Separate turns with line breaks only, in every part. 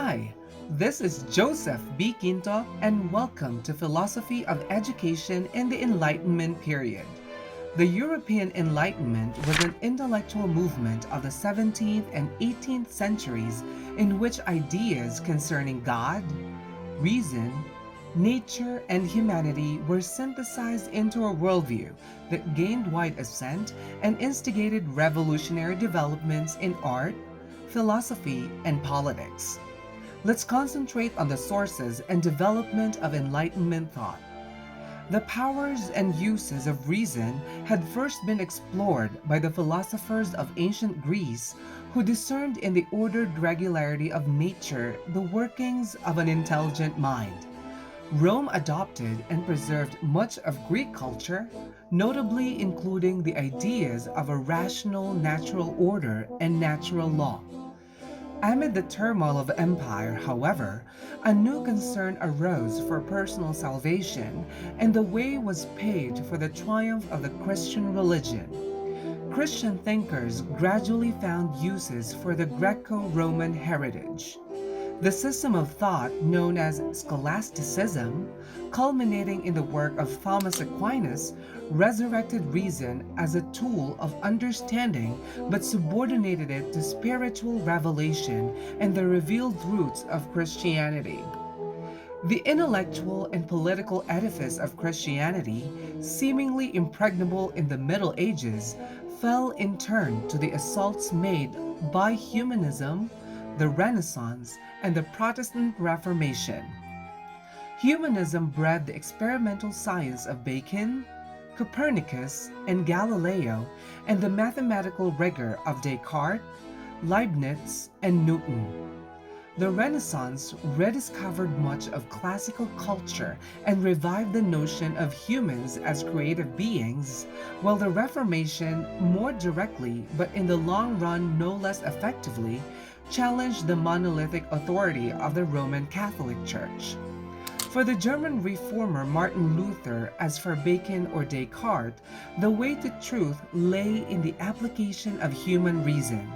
Hi, this is Joseph B. Quinto, and welcome to Philosophy of Education in the Enlightenment period. The European Enlightenment was an intellectual movement of the 17th and 18th centuries in which ideas concerning God, reason, nature, and humanity were synthesized into a worldview that gained wide assent and instigated revolutionary developments in art, philosophy, and politics. Let's concentrate on the sources and development of Enlightenment thought. The powers and uses of reason had first been explored by the philosophers of ancient Greece, who discerned in the ordered regularity of nature the workings of an intelligent mind. Rome adopted and preserved much of Greek culture, notably including the ideas of a rational natural order and natural law. Amid the turmoil of empire, however, a new concern arose for personal salvation, and the way was paved for the triumph of the Christian religion. Christian thinkers gradually found uses for the Greco-Roman heritage. The system of thought known as scholasticism, culminating in the work of Thomas Aquinas, resurrected reason as a tool of understanding but subordinated it to spiritual revelation and the revealed roots of Christianity. The intellectual and political edifice of Christianity, seemingly impregnable in the Middle Ages, fell in turn to the assaults made by humanism, the Renaissance, and the Protestant Reformation. Humanism bred the experimental science of Bacon, Copernicus, and Galileo, and the mathematical rigor of Descartes, Leibniz, and Newton. The Renaissance rediscovered much of classical culture and revived the notion of humans as creative beings, while the Reformation, more directly but in the long run no less effectively, challenged the monolithic authority of the Roman Catholic Church. For the German reformer Martin Luther, as for Bacon or Descartes, the way to truth lay in the application of human reason.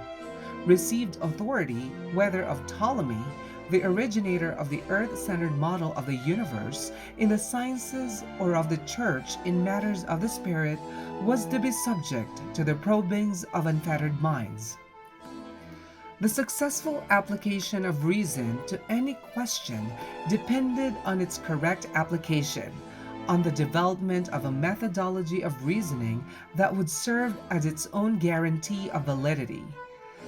Received authority, whether of Ptolemy, the originator of the earth-centered model of the universe, in the sciences, or of the Church in matters of the spirit, was to be subject to the probings of unfettered minds. The successful application of reason to any question depended on its correct application, on the development of a methodology of reasoning that would serve as its own guarantee of validity.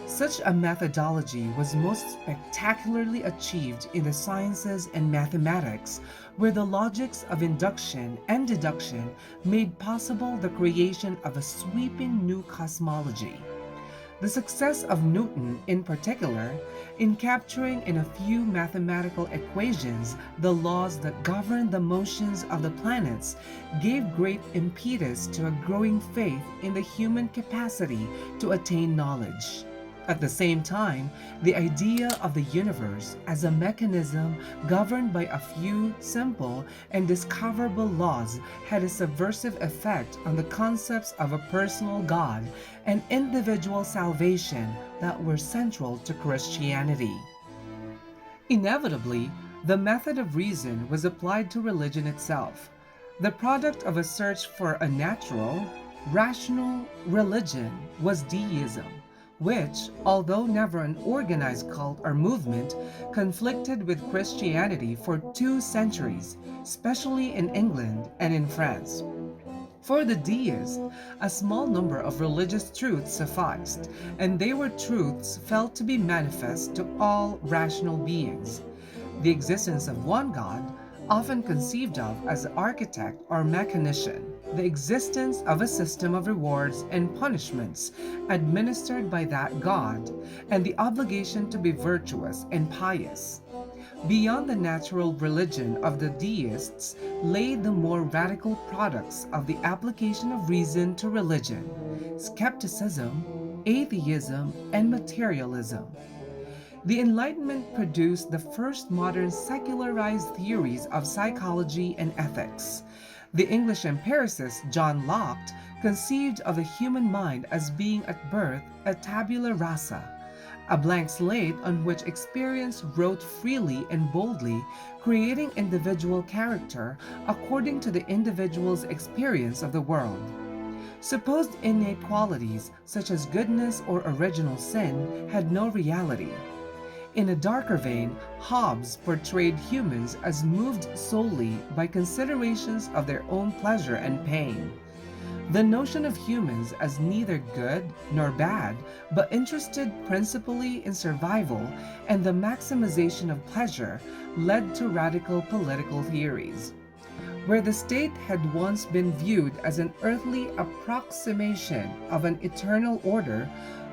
Such a methodology was most spectacularly achieved in the sciences and mathematics, where the logics of induction and deduction made possible the creation of a sweeping new cosmology. The success of Newton, in particular, in capturing in a few mathematical equations the laws that govern the motions of the planets, gave great impetus to a growing faith in the human capacity to attain knowledge. At the same time, the idea of the universe as a mechanism governed by a few simple and discoverable laws had a subversive effect on the concepts of a personal God and individual salvation that were central to Christianity. Inevitably, the method of reason was applied to religion itself, the product of a search for a natural, rational religion was deism, which, although never an organized cult or movement, conflicted with Christianity for 2 centuries, especially in England and in France. For the deist, a small number of religious truths sufficed, and they were truths felt to be manifest to all rational beings. The existence of one God, often conceived of as architect or mechanician, the existence of a system of rewards and punishments administered by that God, and the obligation to be virtuous and pious. Beyond the natural religion of the deists lay the more radical products of the application of reason to religion: skepticism, atheism, and materialism. The Enlightenment produced the first modern secularized theories of psychology and ethics. The English empiricist John Locke conceived of the human mind as being at birth a tabula rasa, a blank slate on which experience wrote freely and boldly, creating individual character according to the individual's experience of the world. Supposed innate qualities, such as goodness or original sin, had no reality. In a darker vein, Hobbes portrayed humans as moved solely by considerations of their own pleasure and pain. The notion of humans as neither good nor bad, but interested principally in survival and the maximization of pleasure, led to radical political theories. Where the state had once been viewed as an earthly approximation of an eternal order,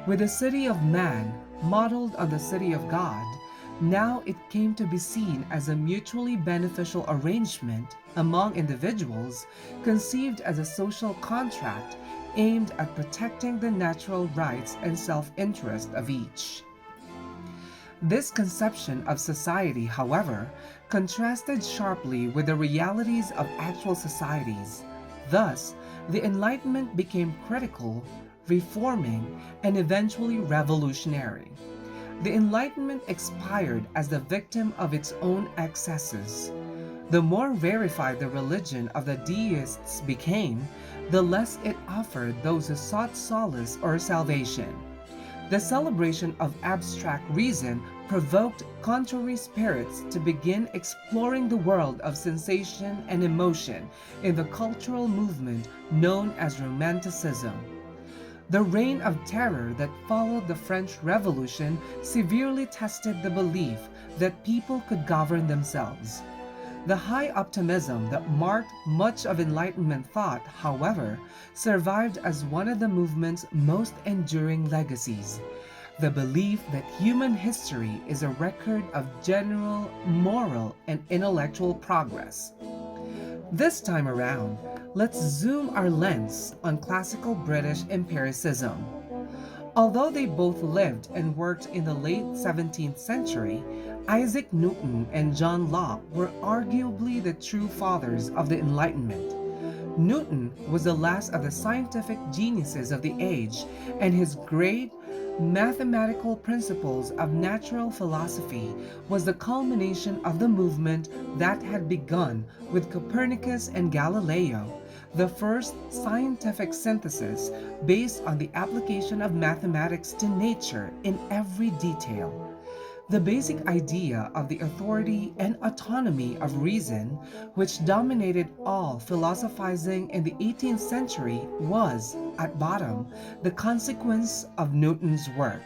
with the city of man modeled on the city of God, now it came to be seen as a mutually beneficial arrangement among individuals, conceived as a social contract aimed at protecting the natural rights and self-interest of each. This conception of society, however, contrasted sharply with the realities of actual societies. Thus, the Enlightenment became critical, reforming, and eventually revolutionary. The Enlightenment expired as the victim of its own excesses. The more rarefied the religion of the deists became, the less it offered those who sought solace or salvation. The celebration of abstract reason provoked contrary spirits to begin exploring the world of sensation and emotion in the cultural movement known as Romanticism. The reign of terror that followed the French Revolution severely tested the belief that people could govern themselves. The high optimism that marked much of Enlightenment thought, however, survived as one of the movement's most enduring legacies: the belief that human history is a record of general moral and intellectual progress. This time around, let's zoom our lens on classical British empiricism. Although they both lived and worked in the late 17th century, Isaac Newton and John Locke were arguably the true fathers of the Enlightenment. Newton was the last of the scientific geniuses of the age, and his great mathematical principles of natural philosophy was the culmination of the movement that had begun with Copernicus and Galileo, the first scientific synthesis based on the application of mathematics to nature in every detail. The basic idea of the authority and autonomy of reason, which dominated all philosophizing in the 18th century, was, at bottom, the consequence of Newton's work.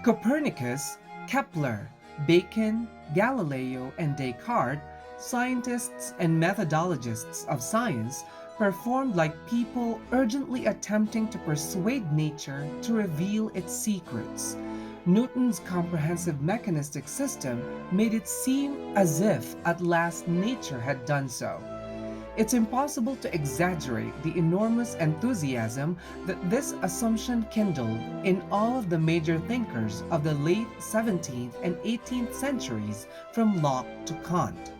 Copernicus, Kepler, Bacon, Galileo, and Descartes, scientists and methodologists of science, performed like people urgently attempting to persuade nature to reveal its secrets. Newton's comprehensive mechanistic system made it seem as if at last nature had done so. It's impossible to exaggerate the enormous enthusiasm that this assumption kindled in all of the major thinkers of the late 17th and 18th centuries, from Locke to Kant.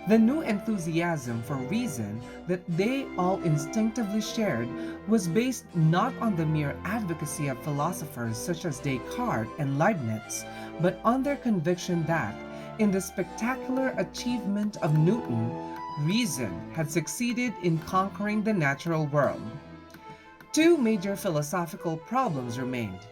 The new enthusiasm for reason that they all instinctively shared was based not on the mere advocacy of philosophers such as Descartes and Leibniz, but on their conviction that, in the spectacular achievement of Newton, reason had succeeded in conquering the natural world. Two major philosophical problems remained: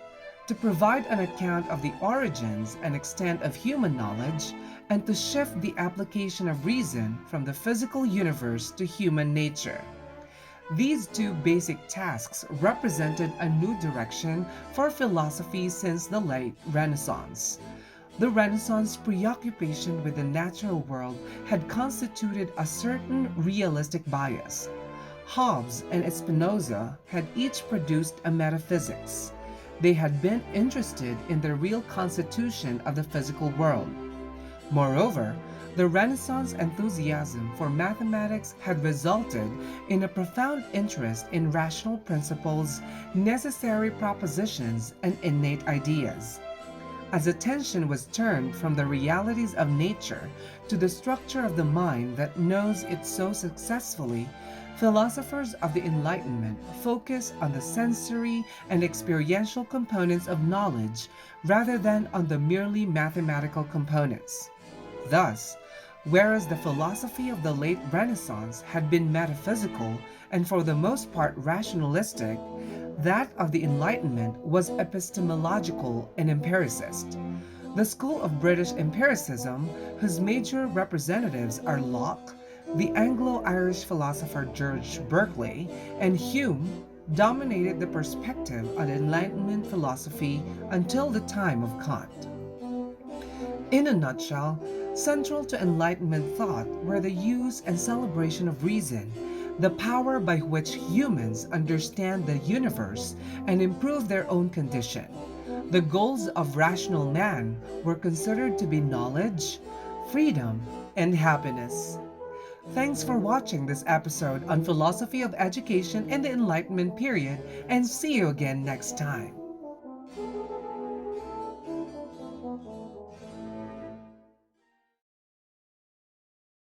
to provide an account of the origins and extent of human knowledge, and to shift the application of reason from the physical universe to human nature. These two basic tasks represented a new direction for philosophy since the late Renaissance. The Renaissance preoccupation with the natural world had constituted a certain realistic bias. Hobbes and Spinoza had each produced a metaphysics. They had been interested in the real constitution of the physical world. Moreover, the Renaissance enthusiasm for mathematics had resulted in a profound interest in rational principles, necessary propositions, and innate ideas. As attention was turned from the realities of nature to the structure of the mind that knows it so successfully, Philosophers of the Enlightenment focus on the sensory and experiential components of knowledge rather than on the merely mathematical components. Thus, whereas the philosophy of the late Renaissance had been metaphysical and for the most part rationalistic, that of the Enlightenment was epistemological and empiricist. The school of British empiricism, whose major representatives are Locke, the Anglo-Irish philosopher George Berkeley, and Hume, dominated the perspective on Enlightenment philosophy until the time of Kant. In a nutshell, central to Enlightenment thought were the use and celebration of reason, the power by which humans understand the universe and improve their own condition. The goals of rational man were considered to be knowledge, freedom, and happiness. Thanks for watching this episode on philosophy of education in the Enlightenment period, and see you again next time.